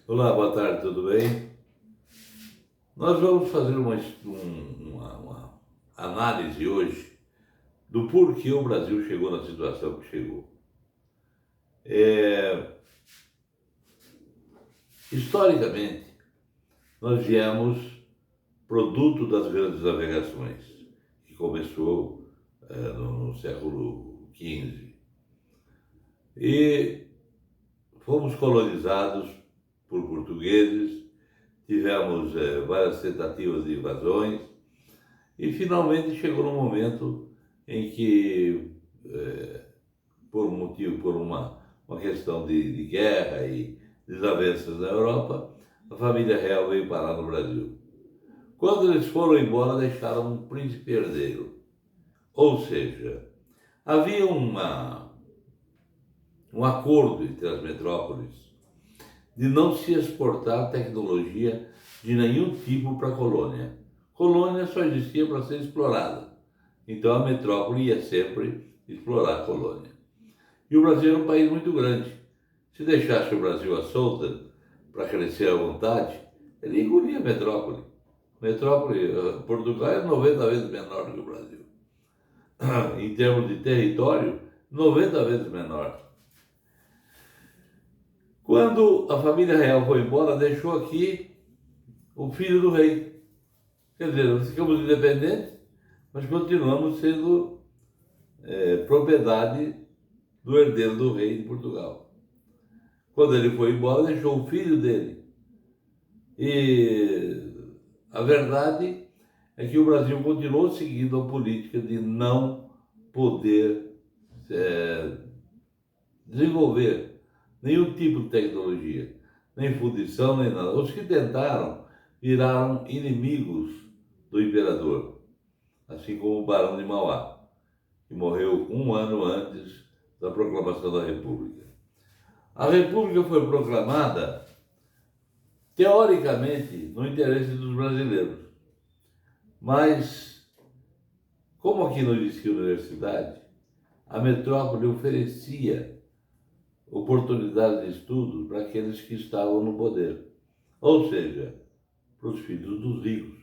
Olá, boa tarde, tudo bem? Nós vamos fazer uma análise hoje do porquê o Brasil chegou na situação que chegou. Historicamente, nós viemos produto das grandes navegações, que começou no século XV. E fomos colonizados por portugueses, tivemos várias tentativas de invasões e finalmente chegou no momento em que, por uma questão de guerra e desavenças na Europa, a família real veio parar no Brasil. Quando eles foram embora, deixaram um príncipe herdeiro. Ou seja, havia um acordo entre as metrópoles de não se exportar tecnologia de nenhum tipo para a colônia. Colônia só existia para ser explorada. Então a metrópole ia sempre explorar a colônia. E o Brasil era um país muito grande. Se deixasse o Brasil à solta para crescer à vontade, ele engolia a metrópole. Portugal é 90 vezes menor do que o Brasil. Em termos de território, 90 vezes menor. Quando a família real foi embora, deixou aqui o filho do rei. Quer dizer, nós ficamos independentes, mas continuamos sendo propriedade do herdeiro do rei de Portugal. Quando ele foi embora, deixou o filho dele. E a verdade é que o Brasil continuou seguindo a política de não poder desenvolver nenhum tipo de tecnologia, nem fundição, nem nada. Os que tentaram viraram inimigos do imperador, assim como o Barão de Mauá, que morreu um ano antes da proclamação da República. A República foi proclamada, teoricamente, no interesse dos brasileiros. Mas, como aqui não existia universidade, a metrópole oferecia oportunidades de estudo para aqueles que estavam no poder. Ou seja, para os filhos dos ricos,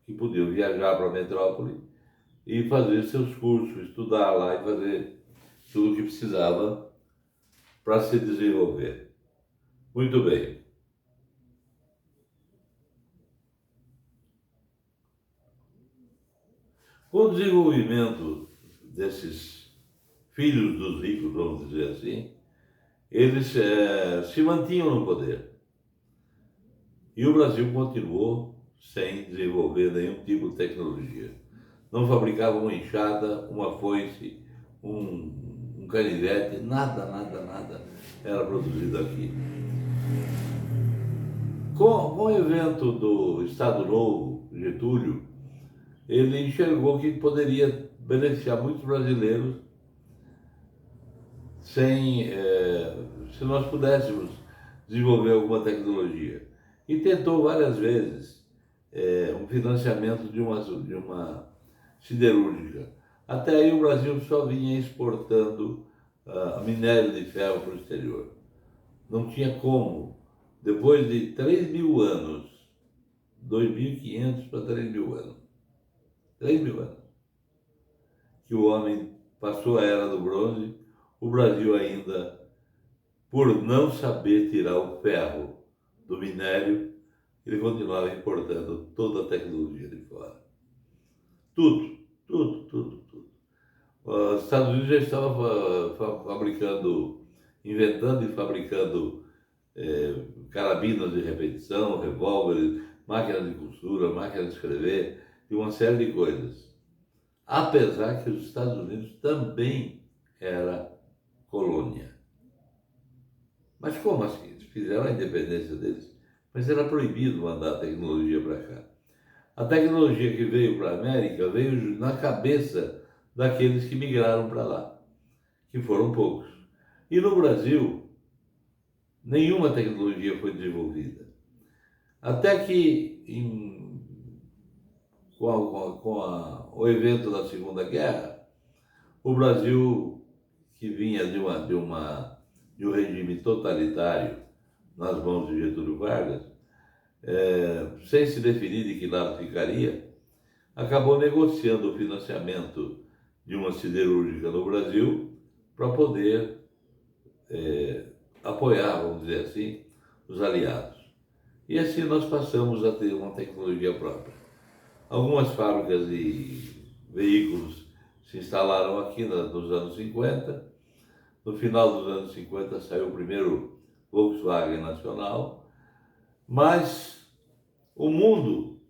que podiam viajar para a metrópole e fazer seus cursos, estudar lá e fazer tudo o que precisava para se desenvolver. Muito bem. Com o desenvolvimento desses filhos dos ricos, vamos dizer assim, eles se mantinham no poder. E o Brasil continuou sem desenvolver nenhum tipo de tecnologia. Não fabricava uma enxada, uma foice, um canivete, nada era produzido aqui. Com o evento do Estado Novo, Getúlio, ele enxergou que poderia beneficiar muitos brasileiros se nós pudéssemos desenvolver alguma tecnologia. E tentou várias vezes um financiamento de uma siderúrgica. Até aí o Brasil só vinha exportando minério de ferro para o exterior. Não tinha como. Depois de 3.000 anos, 2.500 para 3.000 anos, 3.000 anos, que o homem passou a era do bronze, o Brasil ainda, por não saber tirar o ferro do minério, ele continuava importando toda a tecnologia de fora. Tudo. Os Estados Unidos já estavam inventando e fabricando carabinas de repetição, revólveres, máquinas de costura, máquinas de escrever e uma série de coisas. Apesar que os Estados Unidos também era colônia. Mas como assim? Eles fizeram a independência deles, mas era proibido mandar tecnologia para cá. A tecnologia que veio para a América veio na cabeça daqueles que migraram para lá, que foram poucos. E no Brasil, nenhuma tecnologia foi desenvolvida. Até que, com o evento da Segunda Guerra, o Brasil, que vinha de um regime totalitário, nas mãos de Getúlio Vargas, sem se definir de que lado ficaria, acabou negociando o financiamento de uma siderúrgica no Brasil para poder apoiar, vamos dizer assim, os aliados. E assim nós passamos a ter uma tecnologia própria. Algumas fábricas e veículos se instalaram aqui nos anos 50. No final dos anos 50 saiu o primeiro Volkswagen nacional, mas o mundo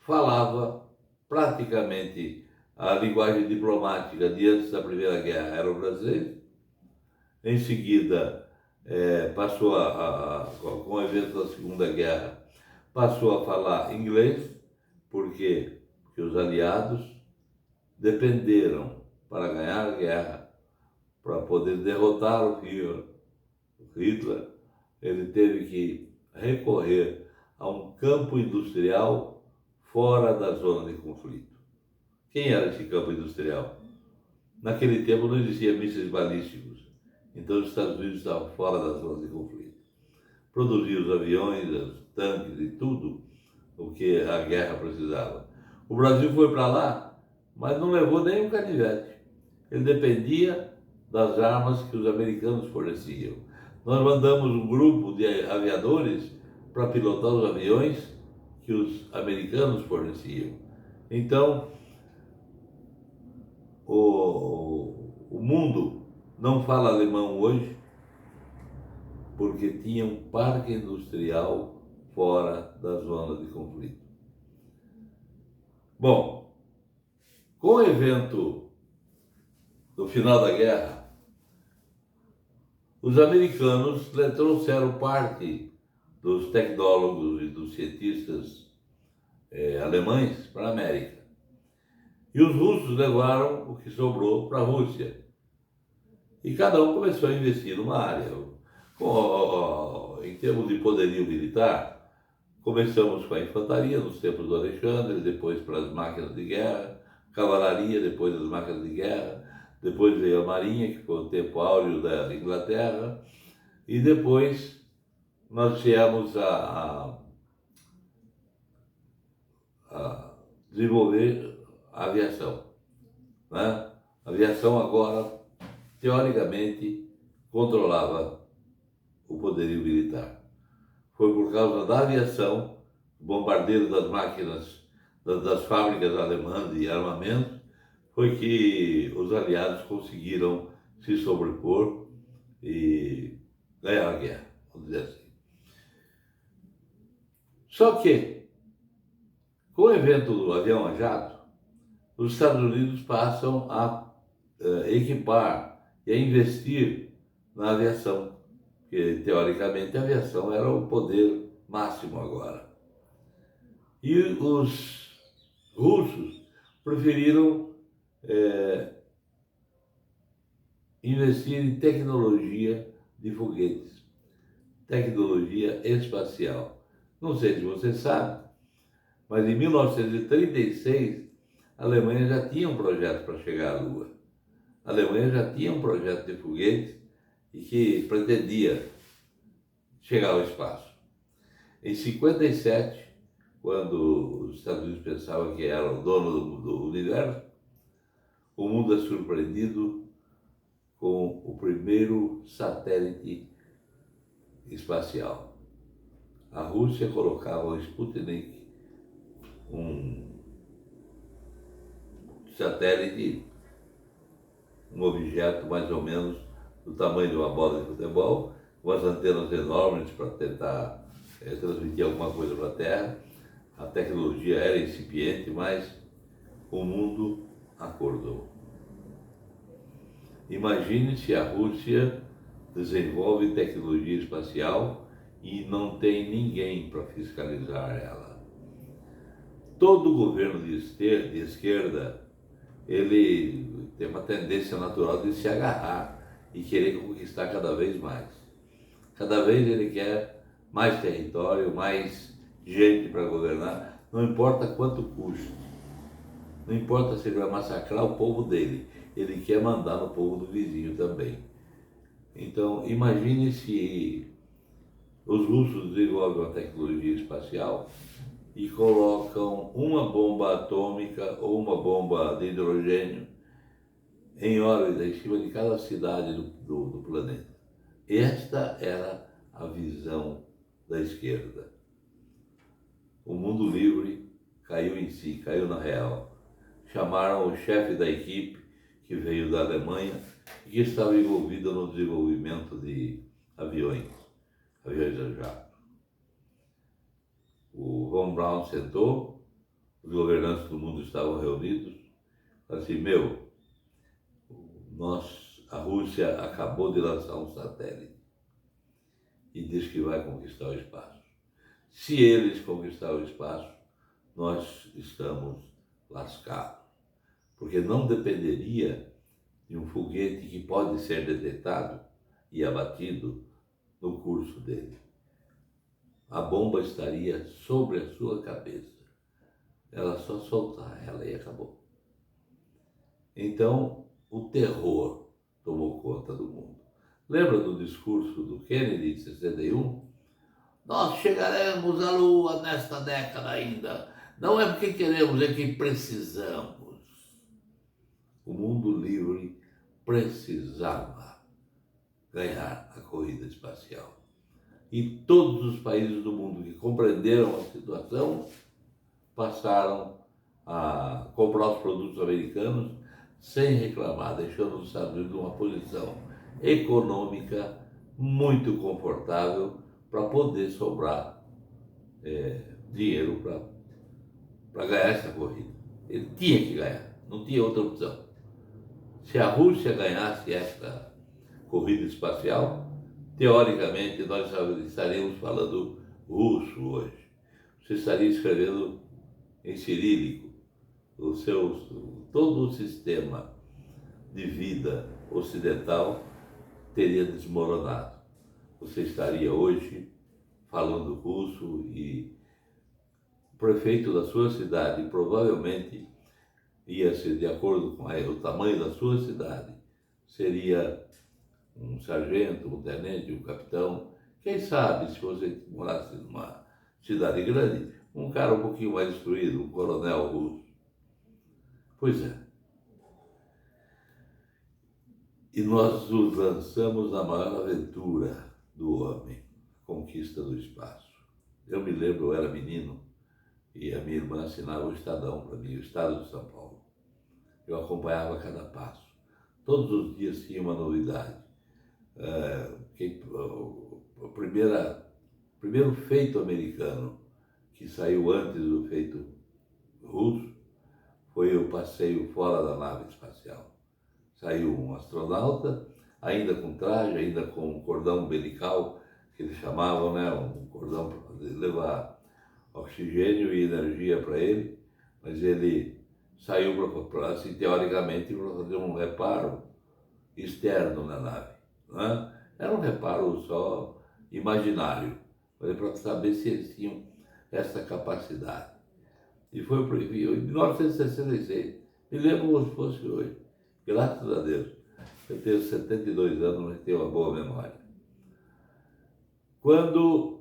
falava praticamente a linguagem diplomática de antes da Primeira Guerra era o francês. Em seguida, com o evento da Segunda Guerra, passou a falar inglês. Por quê? Porque os aliados dependeram para ganhar a guerra, para poder derrotar o Hitler, ele teve que recorrer a um campo industrial fora da zona de conflito. Quem era esse campo industrial? Naquele tempo não existia mísseis balísticos, então os Estados Unidos estavam fora da zona de conflito. Produzia os aviões, os tanques e tudo o que a guerra precisava. O Brasil foi para lá, mas não levou nem um canivete. Ele dependia das armas que os americanos forneciam. Nós mandamos um grupo de aviadores para pilotar os aviões que os americanos forneciam. Então, o mundo não fala alemão hoje porque tinha um parque industrial fora da zona de conflito. Bom, com o evento do final da guerra, os americanos trouxeram parte dos tecnólogos e dos cientistas alemães para a América. E os russos levaram o que sobrou para a Rússia. E cada um começou a investir numa área. Em termos de poderio militar, começamos com a infantaria nos tempos do Alexandre, depois para as máquinas de guerra, cavalaria, depois as máquinas de guerra, depois veio a marinha, que foi o tempo áureo da Inglaterra, e depois nós viemos a desenvolver a aviação. Né? A aviação agora, teoricamente, controlava o poderio militar. Foi por causa da aviação, bombardeio das máquinas, das fábricas alemãs de armamento, foi que os aliados conseguiram se sobrepor e ganhar a guerra, vamos dizer assim. Só que, com o evento do avião a jato, os Estados Unidos passam a equipar e a investir na aviação, porque teoricamente a aviação era o poder máximo agora. E os russos preferiram investir em tecnologia de foguetes, tecnologia espacial. Não sei se você sabe, mas em 1936 a Alemanha já tinha um projeto para chegar à Lua. A Alemanha já tinha um projeto de foguetes e que pretendia chegar ao espaço. Em 57, quando os Estados Unidos pensavam que era o dono do universo, o mundo é surpreendido com o primeiro satélite espacial. A Rússia colocava o Sputnik, um satélite, um objeto mais ou menos do tamanho de uma bola de futebol, com as antenas enormes para tentar transmitir alguma coisa para a Terra. A tecnologia era incipiente, mas o mundo acordou. Imagine se a Rússia desenvolve tecnologia espacial e não tem ninguém para fiscalizar ela. Todo governo de esquerda, ele tem uma tendência natural de se agarrar e querer conquistar cada vez mais. Cada vez ele quer mais território, mais gente para governar, não importa quanto custa. Não importa se ele vai massacrar o povo dele, ele quer mandar no povo do vizinho também. Então, imagine se Os russos desenvolvem uma tecnologia espacial e colocam uma bomba atômica ou uma bomba de hidrogênio em órbita em cima de cada cidade do planeta. Esta era a visão da esquerda. O mundo livre caiu em si, caiu na real. Chamaram o chefe da equipe, que veio da Alemanha e que estava envolvido no desenvolvimento de aviões a jato. O Von Braun sentou, os governantes do mundo estavam reunidos, assim, a Rússia acabou de lançar um satélite e diz que vai conquistar o espaço. Se eles conquistarem o espaço, nós estamos lascados, porque não dependeria de um foguete que pode ser detectado e abatido no curso dele. A bomba estaria sobre a sua cabeça. Ela só soltar ela e acabou. Então, o terror tomou conta do mundo. Lembra do discurso do Kennedy de 61? Nós chegaremos à Lua nesta década ainda. Não é porque queremos, é que precisamos. O mundo livre precisava ganhar a corrida espacial. E todos os países do mundo que compreenderam a situação passaram a comprar os produtos americanos sem reclamar, deixando os Estados Unidos numa posição econômica muito confortável para poder sobrar dinheiro para ganhar essa corrida. Ele tinha que ganhar, não tinha outra opção. Se a Rússia ganhasse esta corrida espacial, teoricamente nós estaríamos falando russo hoje. Você estaria escrevendo em cirílico. Todo o sistema de vida ocidental teria desmoronado. Você estaria hoje falando russo e o prefeito da sua cidade provavelmente ia ser, de acordo com o tamanho da sua cidade, seria um sargento, um tenente, um capitão. Quem sabe, se você morasse numa cidade grande, um cara um pouquinho mais instruído, um coronel russo. Pois é. E nós nos lançamos na maior aventura do homem, a conquista do espaço. Eu me lembro, eu era menino, e a minha irmã assinava o Estadão para mim, o Estado de São Paulo. Eu acompanhava cada passo. Todos os dias tinha uma novidade. O primeiro feito americano que saiu antes do feito russo foi o passeio fora da nave espacial. Saiu um astronauta, ainda com traje, ainda com um cordão umbilical, que eles chamavam, né, um cordão para levar oxigênio e energia para ele, mas ele saiu assim, teoricamente para fazer um reparo externo na nave. Né? Era um reparo só imaginário, para saber se eles tinham essa capacidade. E foi em 1966, me lembro como se fosse hoje, graças a Deus. Eu tenho 72 anos, mas tenho uma boa memória. Quando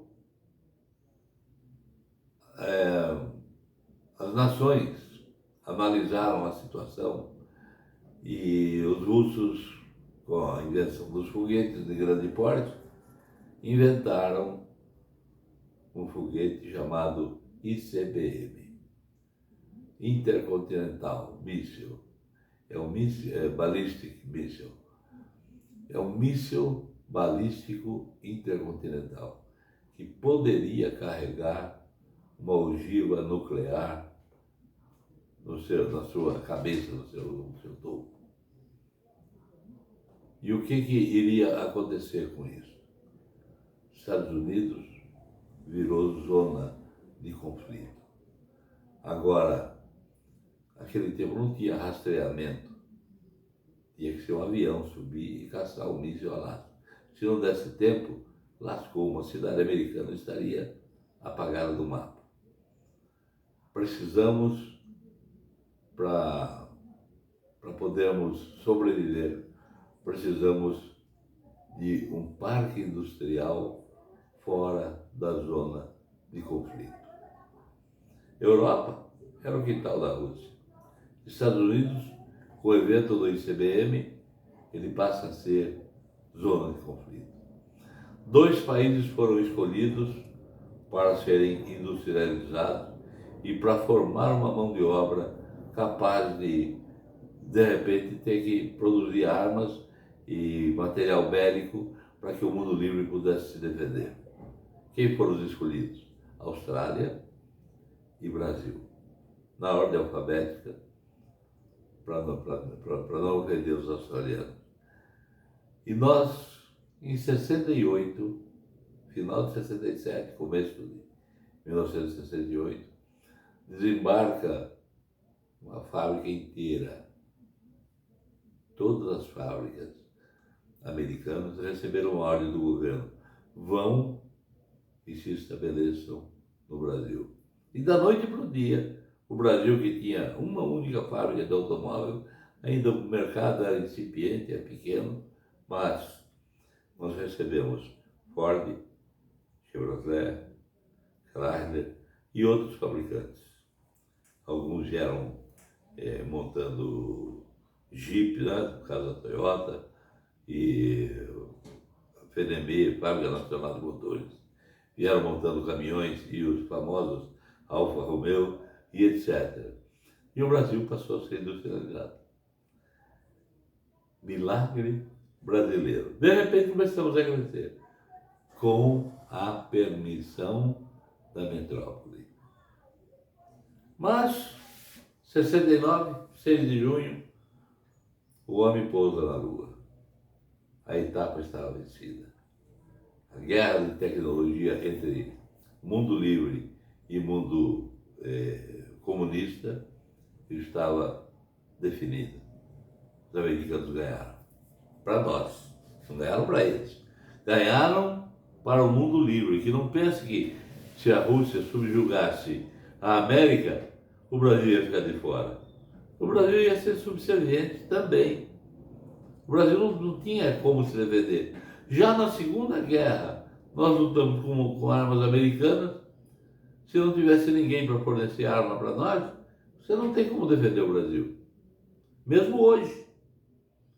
as nações analisaram a situação e os russos, com a invenção dos foguetes de grande porte, inventaram um foguete chamado ICBM, Intercontinental Missile. É um ballistic missile. É um míssil balístico intercontinental que poderia carregar uma ogiva nuclear na sua cabeça, no seu topo. E o que iria acontecer com isso? Estados Unidos virou zona de conflito. Agora, naquele tempo não tinha rastreamento. Tinha que ser um avião subir e caçar o míssil a lá. Se não desse tempo, lascou. Uma cidade americana estaria apagada do mapa. Precisamos, para podermos sobreviver, precisamos de um parque industrial fora da zona de conflito. Europa era o quintal da Rússia. Estados Unidos, com o evento do ICBM, ele passa a ser zona de conflito. Dois países foram escolhidos para serem industrializados e para formar uma mão de obra capaz de repente, ter que produzir armas e material bélico para que o mundo livre pudesse se defender. Quem foram os escolhidos? Austrália e Brasil. Na ordem alfabética, para não ofender os australianos. E nós, em 68, final de 67, começo de 1968, desembarca uma fábrica inteira. Todas as fábricas americanas receberam uma ordem do governo: vão e se estabeleçam no Brasil. E da noite para o dia, o Brasil, que tinha uma única fábrica de automóvel, ainda o mercado era incipiente, é pequeno, mas nós recebemos Ford, Chevrolet, Chrysler e outros fabricantes. Alguns vieram montando Jeep, né, no caso da Toyota, e a FNB, Fábrica Nacional de Motores, vieram montando caminhões e os famosos Alfa Romeo e etc. E o Brasil passou a ser industrializado. Milagre brasileiro. De repente começamos a crescer, com a permissão da metrópole. Mas, 69, 6 de junho, o homem pousa na Lua. A etapa estava vencida. A guerra de tecnologia entre mundo livre e mundo comunista estava definida. Os americanos ganharam. Para nós. Não ganharam para eles. Ganharam para o mundo livre, que não pense que se a Rússia subjugasse a América, o Brasil ia ficar de fora. O Brasil ia ser subserviente também. O Brasil não tinha como se defender. Já na Segunda Guerra, nós lutamos com armas americanas. Se não tivesse ninguém para fornecer arma para nós, você não tem como defender o Brasil. Mesmo hoje.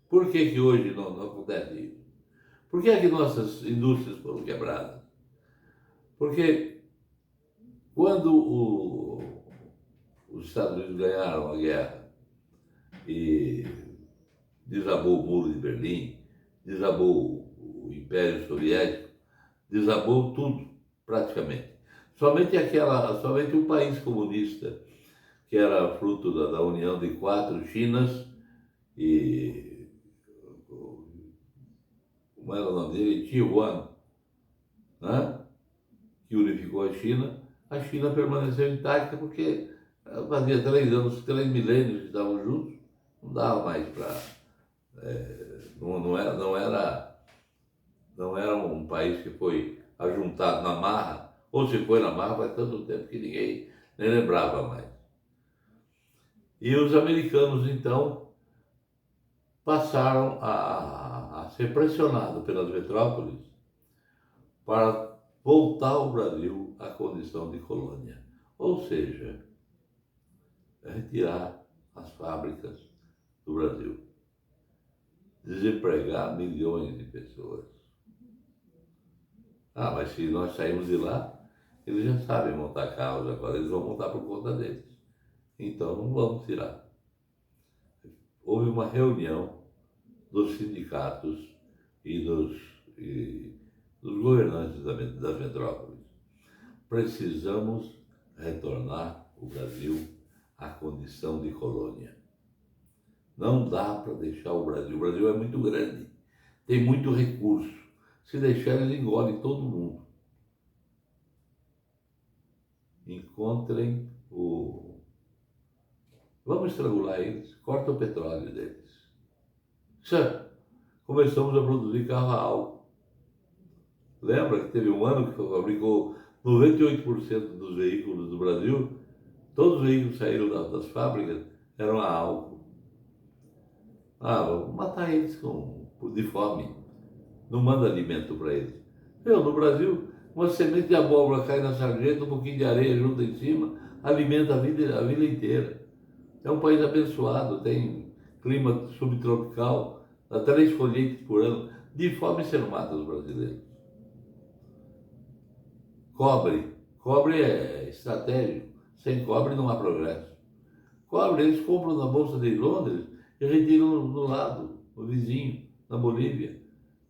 Por que hoje não acontece isso? Por que é que nossas indústrias foram quebradas? Porque quando os Estados Unidos ganharam a guerra e desabou o Muro de Berlim, desabou o Império Soviético, desabou tudo, praticamente. Somente um país comunista, que era fruto da união de 4 Chinas, e como era o nome dele? Taiwan, né? Que unificou a China permaneceu intacta porque fazia 3 anos, 3 milênios que estavam juntos, não dava mais para... não era um país que foi ajuntado na marra, ou se foi na marra faz tanto tempo que ninguém nem lembrava mais. E os americanos, então, passaram a ser pressionados pelas metrópoles para voltar o Brasil à condição de colônia. Ou seja, retirar as fábricas do Brasil. Desempregar milhões de pessoas. Ah, mas se nós saímos de lá, eles já sabem montar carros, agora eles vão montar por conta deles. Então não vamos tirar. Houve uma reunião dos sindicatos e dos governantes das metrópoles. Precisamos retornar o Brasil à condição de colônia. Não dá para deixar o Brasil. O Brasil é muito grande, tem muito recurso. Se deixar, eles engolem todo mundo. Encontrem Vamos estrangular eles, corta o petróleo deles. Certo? Começamos a produzir carro a álcool. Lembra que teve um ano que fabricou 98% dos veículos do Brasil? Todos os veículos saíram das fábricas, eram a álcool. Vamos matar eles de fome. Não manda alimento para eles. No Brasil, Uma semente de abóbora cai na sarjeta, um pouquinho de areia junto em cima, alimenta a vida inteira. É um país abençoado, tem clima subtropical, dá 3 colheitas por ano. De fome você não mata os brasileiros. Cobre. Cobre é estratégico. Sem cobre não há progresso. Cobre eles compram na Bolsa de Londres e retiram no lado, no vizinho, na Bolívia,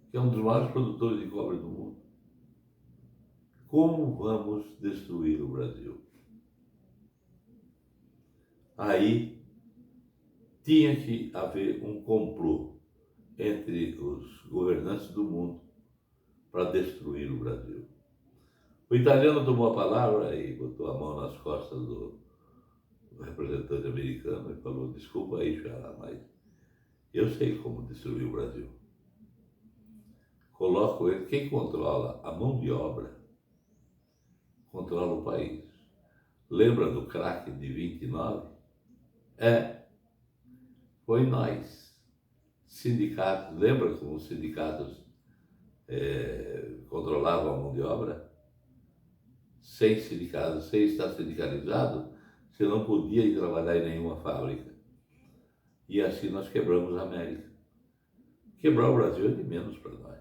que é um dos maiores produtores de cobre do mundo. Como vamos destruir o Brasil? Aí tinha que haver um complô entre os governantes do mundo para destruir o Brasil. O italiano tomou a palavra e botou a mão nas costas do representante americano e falou: desculpa aí, Xará, mas eu sei como destruir o Brasil. Coloco ele, quem controla a mão de obra, controla o país. Lembra do crack de 29? Foi nós. Sindicatos, lembra como os sindicatos controlavam a mão de obra? Sem sindicato, sem estar sindicalizado, você não podia ir trabalhar em nenhuma fábrica. E assim nós quebramos a América. Quebrar o Brasil é de menos para nós.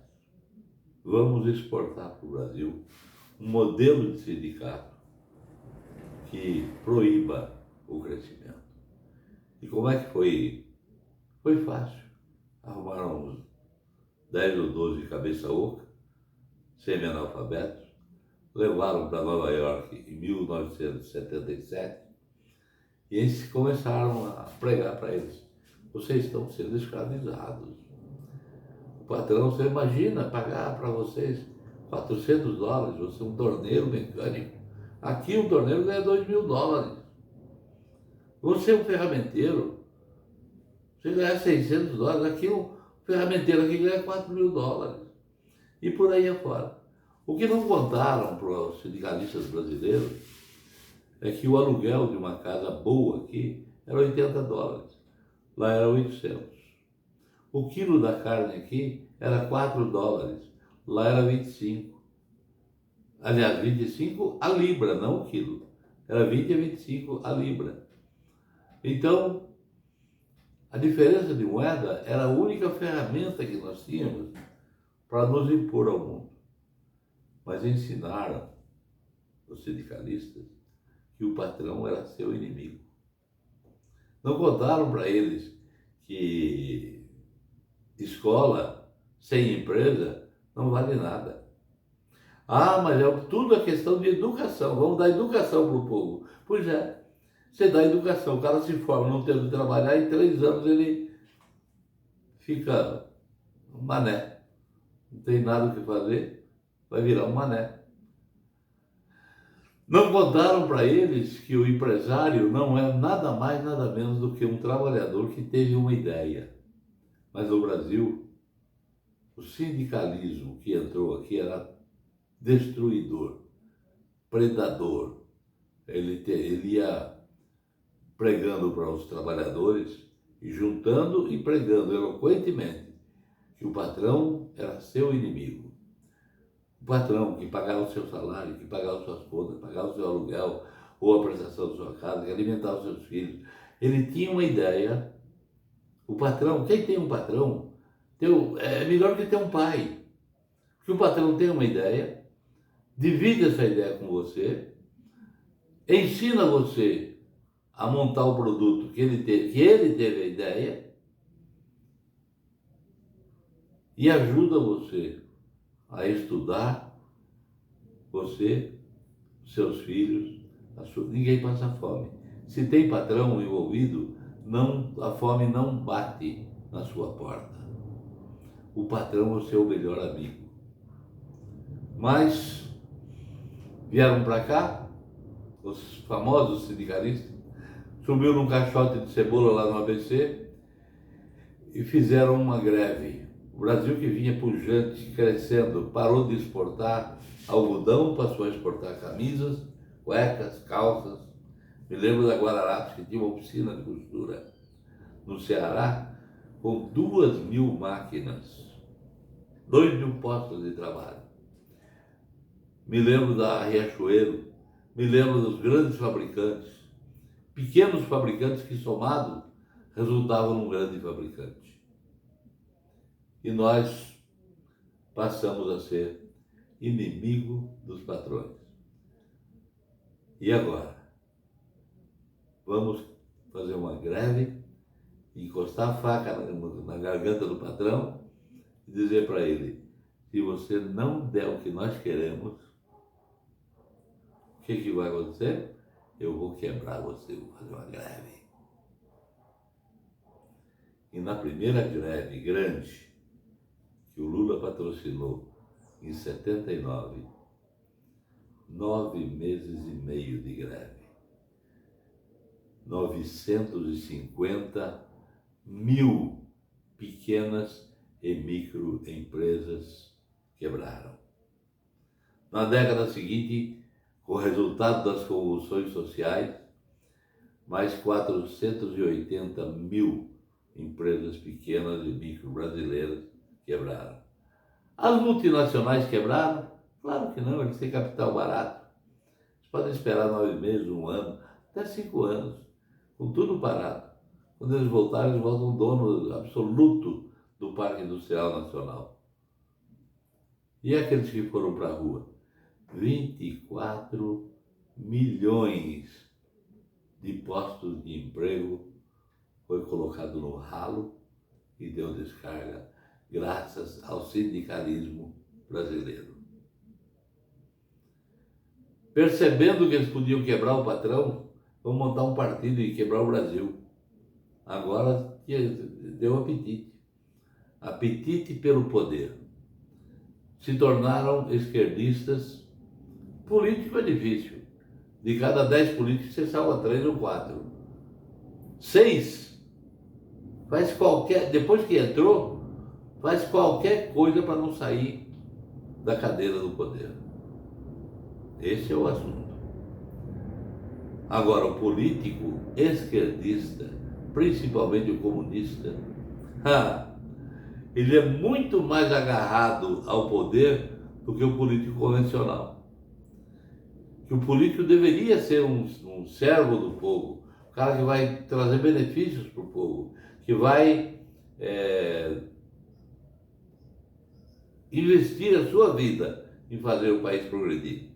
Vamos exportar para o Brasil um modelo de sindicato que proíba o crescimento. E como é que foi? Foi fácil. Arrumaram uns 10 ou 12 cabeça oca, semi-analfabetos, levaram para Nova York em 1977 e eles começaram a pregar para eles: vocês estão sendo escravizados. O patrão, você imagina pagar para vocês $400, você é um torneiro mecânico. Aqui um torneiro ganha $2.000. Você é um ferramenteiro, você ganha $600. Aqui um ferramenteiro aqui ganha $4.000. E por aí afora. O que não contaram para os sindicalistas brasileiros é que o aluguel de uma casa boa aqui era $80. Lá era 800. O quilo da carne aqui era $4. Lá era 25. Aliás, 25 a libra, não o quilo. Era 20 a 25 a libra. Então, a diferença de moeda era a única ferramenta que nós tínhamos para nos impor ao mundo. Mas ensinaram os sindicalistas que o patrão era seu inimigo. Não contaram para eles que escola sem empresa não vale nada. Ah, mas tudo é questão de educação, vamos dar educação para o povo. Pois é, você dá educação, o cara se forma, não tendo de trabalhar, em 3 anos ele fica um mané. Não tem nada o que fazer, vai virar um mané. Não contaram para eles que o empresário não é nada mais, nada menos do que um trabalhador que teve uma ideia. Mas no Brasil, o sindicalismo que entrou aqui era destruidor, predador. Ele ia pregando para os trabalhadores e juntando e pregando eloquentemente que o patrão era seu inimigo. O patrão que pagava o seu salário, que pagava suas contas, pagava o seu aluguel ou a prestação da sua casa, que alimentava os seus filhos. Ele tinha uma ideia. O patrão, quem tem um patrão, é melhor que ter um pai. Porque o patrão tem uma ideia, divide essa ideia com você, ensina você a montar o produto que ele teve a ideia e ajuda você a estudar, você, seus filhos, ninguém passa fome. Se tem patrão envolvido, a fome não bate na sua porta. O patrão é o seu melhor amigo. Mas vieram para cá, os famosos sindicalistas, subiu num caixote de cebola lá no ABC e fizeram uma greve. O Brasil, que vinha pujante, crescendo, parou de exportar algodão, passou a exportar camisas, cuecas, calças. Me lembro da Guararapes, que tinha uma oficina de costura no Ceará, com 2.000 máquinas, 2.000 postos de trabalho. me lembro da Riachuelo, me lembro dos grandes fabricantes, pequenos fabricantes que somados resultavam num grande fabricante. E nós passamos a ser inimigo dos patrões. E agora? Vamos fazer uma greve, encostar a faca na garganta do patrão e dizer para ele: se você não der o que nós queremos, o que vai acontecer? Eu vou quebrar você, vou fazer uma greve. E na primeira greve grande que o Lula patrocinou em 79, 9 meses e meio de greve, 950 mil pequenas e microempresas quebraram. Na década seguinte, com o resultado das convulsões sociais, mais 480 mil empresas pequenas e micro brasileiras quebraram. As multinacionais quebraram? Claro que não, eles têm capital barato. Eles podem esperar 9 meses, 1 ano, até 5 anos, com tudo parado. Quando eles voltarem, eles voltam dono absoluto do Parque Industrial Nacional. E aqueles que foram para a rua? 24 milhões de postos de emprego foi colocado no ralo e deu descarga graças ao sindicalismo brasileiro. Percebendo que eles podiam quebrar o patrão, vão montar um partido e quebrar o Brasil. Agora deu apetite. Apetite pelo poder. Se tornaram esquerdistas. Político é difícil. De cada 10 políticos, você salva 3 ou 4. 6 faz qualquer... Depois que entrou, faz qualquer coisa para não sair da cadeira do poder. Esse é o assunto. Agora, o político esquerdista, principalmente o comunista, ele é muito mais agarrado ao poder do que o político convencional. Que o político deveria ser um servo do povo, um cara que vai trazer benefícios para o povo, que vai investir a sua vida em fazer o país progredir.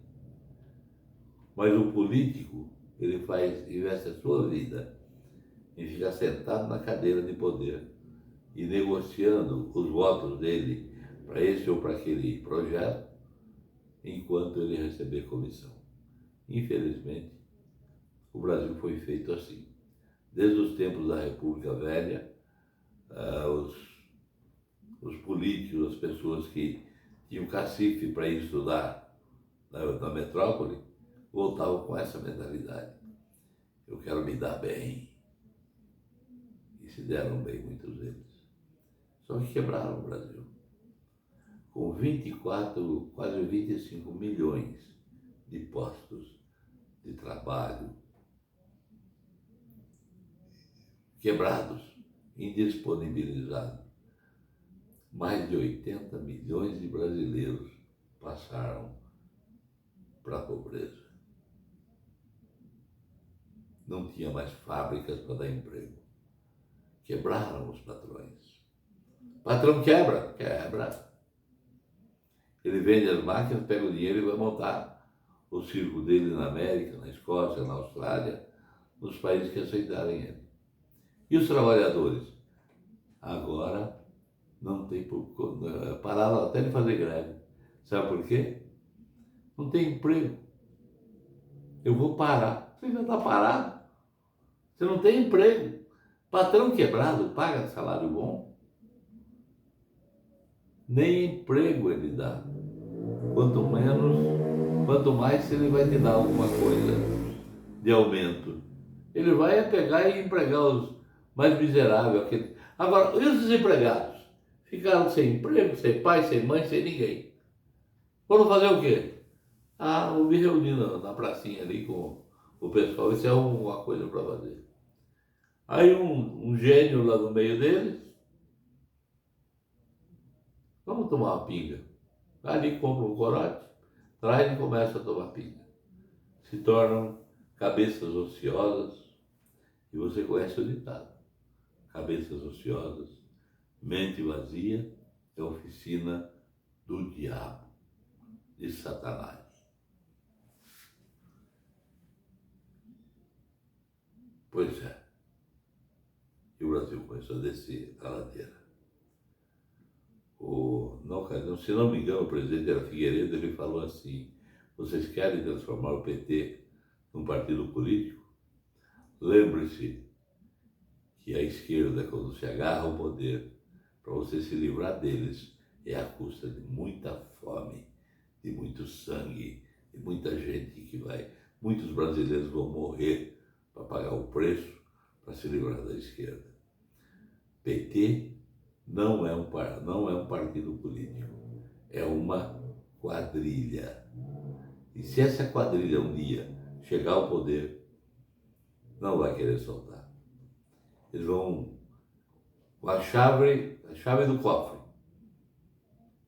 Mas o político, ele investe a sua vida em ficar sentado na cadeira de poder e negociando os votos dele para esse ou para aquele projeto, enquanto ele receber comissão. Infelizmente, o Brasil foi feito assim. Desde os tempos da República Velha, os políticos, as pessoas que tinham cacife para ir estudar na metrópole, voltavam com essa mentalidade. Eu quero me dar bem. E se deram bem muitos deles. Só que quebraram o Brasil. Com 24, quase 25 milhões de postos de trabalho quebrados, indisponibilizados. Mais de 80 milhões de brasileiros passaram para a pobreza. Não tinha mais fábricas para dar emprego. Quebraram os patrões. O patrão quebra. Ele vende as máquinas, pega o dinheiro e vai montar o circo dele na América, na Escócia, na Austrália, nos países que aceitarem ele. E os trabalhadores? Agora não tem... Pararam até de fazer greve. Sabe por quê? Não tem emprego. Eu vou parar. Você já está parado. Você não tem emprego. Patrão quebrado paga salário bom? Nem emprego ele dá. Quanto mais ele vai te dar alguma coisa de aumento. Ele vai pegar e empregar os mais miseráveis. Agora, e os desempregados? Ficaram sem emprego, sem pai, sem mãe, sem ninguém. Foram fazer o quê? Eu me reuni na pracinha ali com o pessoal, isso é uma coisa para fazer. Aí um gênio lá no meio deles, vamos tomar uma pinga. Ali compra um corote, traem e começam a tomar pinga. Se tornam cabeças ociosas, e você conhece o ditado: cabeças ociosas, mente vazia é oficina do diabo, de Satanás. Pois é, e o Brasil começou a descer a ladeira. Na ocasião, se não me engano, o presidente era Figueiredo, ele falou assim: vocês querem transformar o PT num partido político? Lembre-se que a esquerda, quando se agarra ao poder, para você se livrar deles, é à custa de muita fome, de muito sangue, de muita gente que vai... Muitos brasileiros vão morrer para pagar o preço para se livrar da esquerda. PT não é um partido político, é uma quadrilha. E se essa quadrilha um dia chegar ao poder, não vai querer soltar. Eles vão com a chave do cofre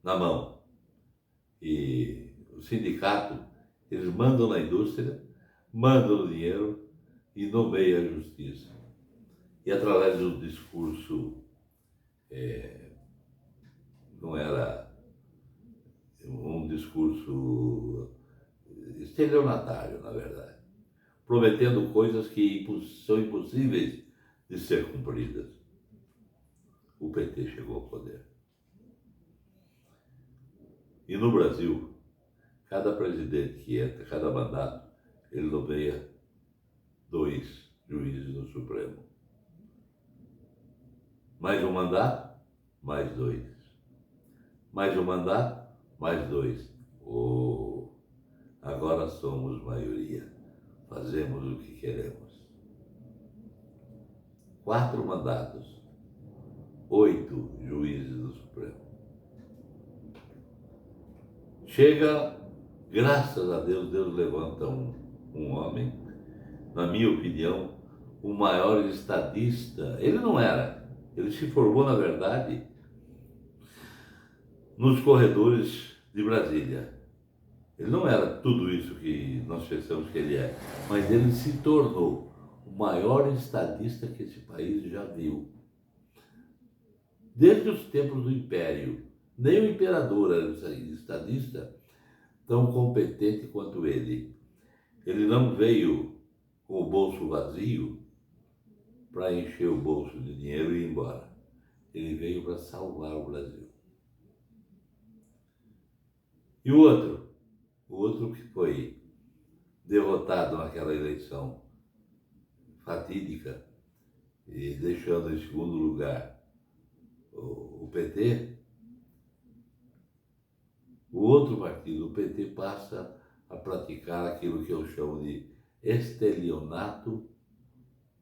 na mão. E o sindicato, eles mandam na indústria, mandam o dinheiro e nomeiam a justiça. E através do discurso, não era um discurso estelionatário, na verdade, prometendo coisas que são impossíveis de ser cumpridas. O PT chegou ao poder. E no Brasil, cada presidente que entra, cada mandato, ele nomeia 2 juízes no Supremo. Mais um mandato, mais 2. Mais um mandato, mais 2. Agora somos maioria. Fazemos o que queremos. 4 mandatos, 8 juízes do Supremo. Chega, graças a Deus, Deus levanta um homem, na minha opinião, o maior estadista. Ele não era, ele se formou, na verdade, nos corredores de Brasília. Ele não era tudo isso que nós pensamos que ele é, mas ele se tornou o maior estadista que esse país já viu. Desde os tempos do Império, nem o imperador era estadista tão competente quanto ele. Ele não veio com o bolso vazio para encher o bolso de dinheiro e ir embora. Ele veio para salvar o Brasil. E o outro que foi derrotado naquela eleição fatídica e deixando em segundo lugar o PT, o outro partido, o PT, passa a praticar aquilo que eu chamo de estelionato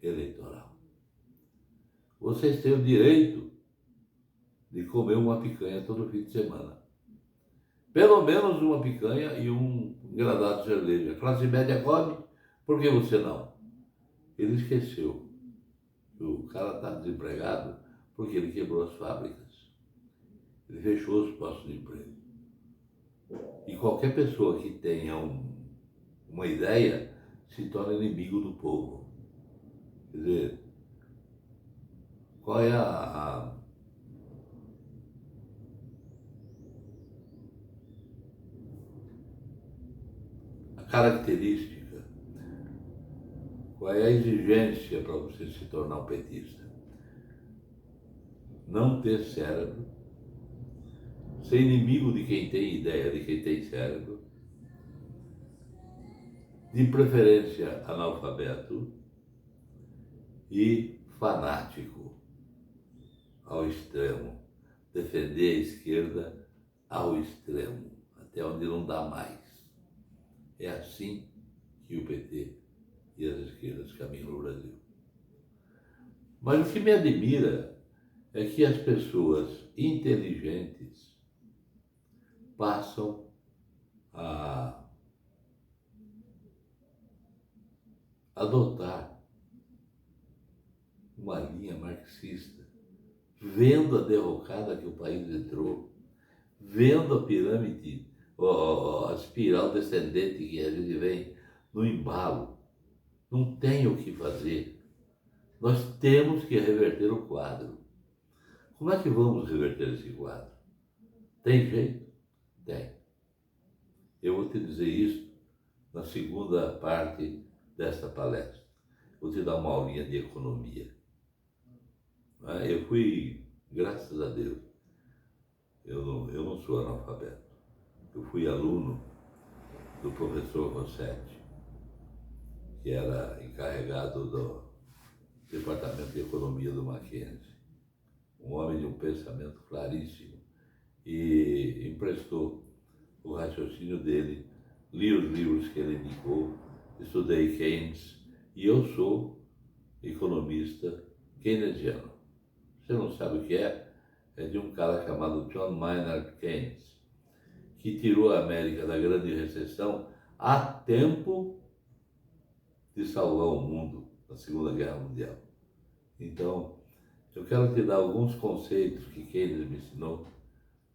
eleitoral. Vocês têm o direito de comer uma picanha todo fim de semana. Pelo menos uma picanha e um engradado de cerveja. A classe média come, por que você não? Ele esqueceu que o cara está desempregado porque ele quebrou as fábricas. Ele fechou os postos de emprego. E qualquer pessoa que tenha uma ideia se torna inimigo do povo. Quer dizer, qual é a característica, qual é a exigência para você se tornar um petista? Não ter cérebro, ser inimigo de quem tem ideia, de quem tem cérebro, de preferência analfabeto e fanático ao extremo, defender a esquerda ao extremo, até onde não dá mais. É assim que o PT e as esquerdas caminham no Brasil. Mas o que me admira é que as pessoas inteligentes passam a adotar uma linha marxista, vendo a derrocada que o país entrou, vendo a pirâmide a espiral descendente que a gente vem no embalo. Não tem o que fazer. Nós temos que reverter o quadro. Como é que vamos reverter esse quadro? Tem jeito? Tem. Eu vou te dizer isso na segunda parte desta palestra. Vou te dar uma aulinha de economia. Eu fui, graças a Deus, eu não sou analfabeto. Eu fui aluno do professor Rossetti, que era encarregado do Departamento de Economia do Mackenzie. Um homem de um pensamento claríssimo. E emprestou o raciocínio dele, li os livros que ele indicou, estudei Keynes e eu sou economista keynesiano. Você não sabe o que é? É de um cara chamado John Maynard Keynes, que tirou a América da grande recessão a tempo de salvar o mundo na Segunda Guerra Mundial. Então, eu quero te dar alguns conceitos que Keynes me ensinou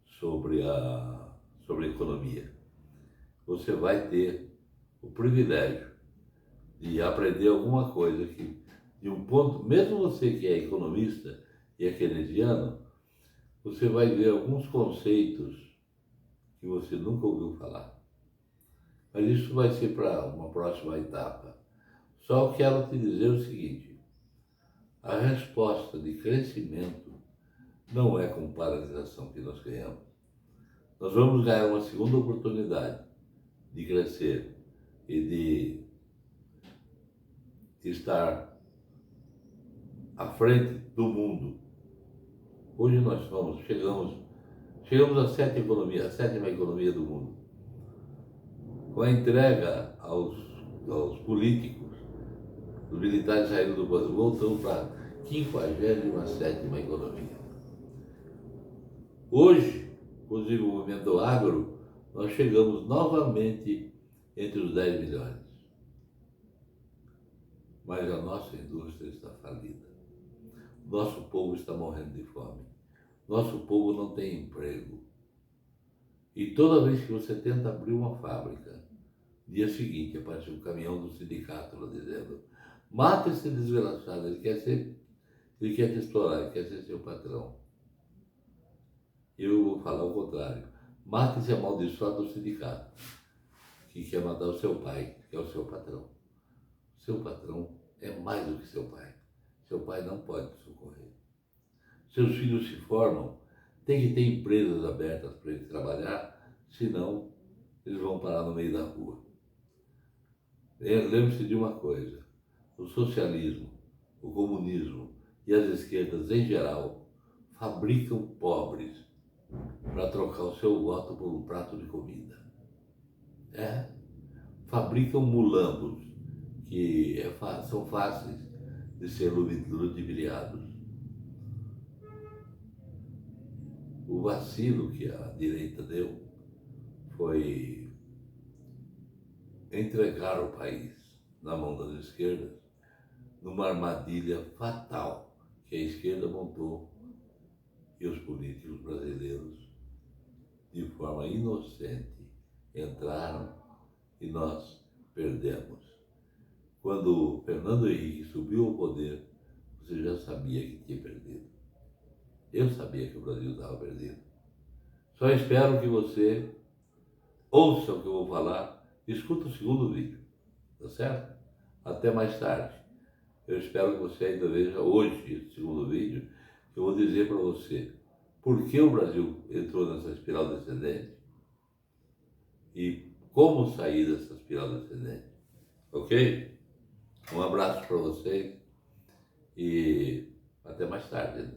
sobre a economia. Você vai ter o privilégio de aprender alguma coisa que, de um ponto, mesmo você que é economista e é keynesiano, você vai ver alguns conceitos que você nunca ouviu falar. Mas isso vai ser para uma próxima etapa. Só quero te dizer o seguinte: a resposta de crescimento não é com paralisação que nós ganhamos. Nós vamos ganhar uma segunda oportunidade de crescer e de estar à frente do mundo. Hoje nós chegamos à sétima economia do mundo. Com a entrega aos políticos, os militares saíram do poder, voltamos para a 57ª economia. Hoje, com o desenvolvimento do agro, nós chegamos novamente entre os 10 milhões. Mas a nossa indústria está falida. Nosso povo está morrendo de fome. Nosso povo não tem emprego. E toda vez que você tenta abrir uma fábrica, dia seguinte aparece um caminhão do sindicato lá dizendo: mata esse desgraçado, ele quer te explorar, ele quer ser seu patrão. Eu vou falar o contrário: mate esse amaldiçoado do sindicato, que quer matar o seu pai, que é o seu patrão. Seu patrão é mais do que seu pai. Seu pai não pode te socorrer. Seus filhos se formam, tem que ter empresas abertas para eles trabalhar, senão eles vão parar no meio da rua. Lembre-se de uma coisa: o socialismo, o comunismo e as esquerdas em geral fabricam pobres para trocar o seu voto por um prato de comida. Fabricam mulambos que são fáceis de ser ludibriados. O vacilo que a direita deu foi entregar o país na mão das esquerdas numa armadilha fatal que a esquerda montou e os políticos brasileiros, de forma inocente, entraram e nós perdemos. Quando Fernando Henrique subiu ao poder, você já sabia que tinha perdido. Eu sabia que o Brasil estava perdido. Só espero que você ouça o que eu vou falar, escuta o segundo vídeo, tá certo? Até mais tarde. Eu espero que você ainda veja hoje esse segundo vídeo, que eu vou dizer para você por que o Brasil entrou nessa espiral descendente e como sair dessa espiral descendente. Ok? Um abraço para vocês e até mais tarde.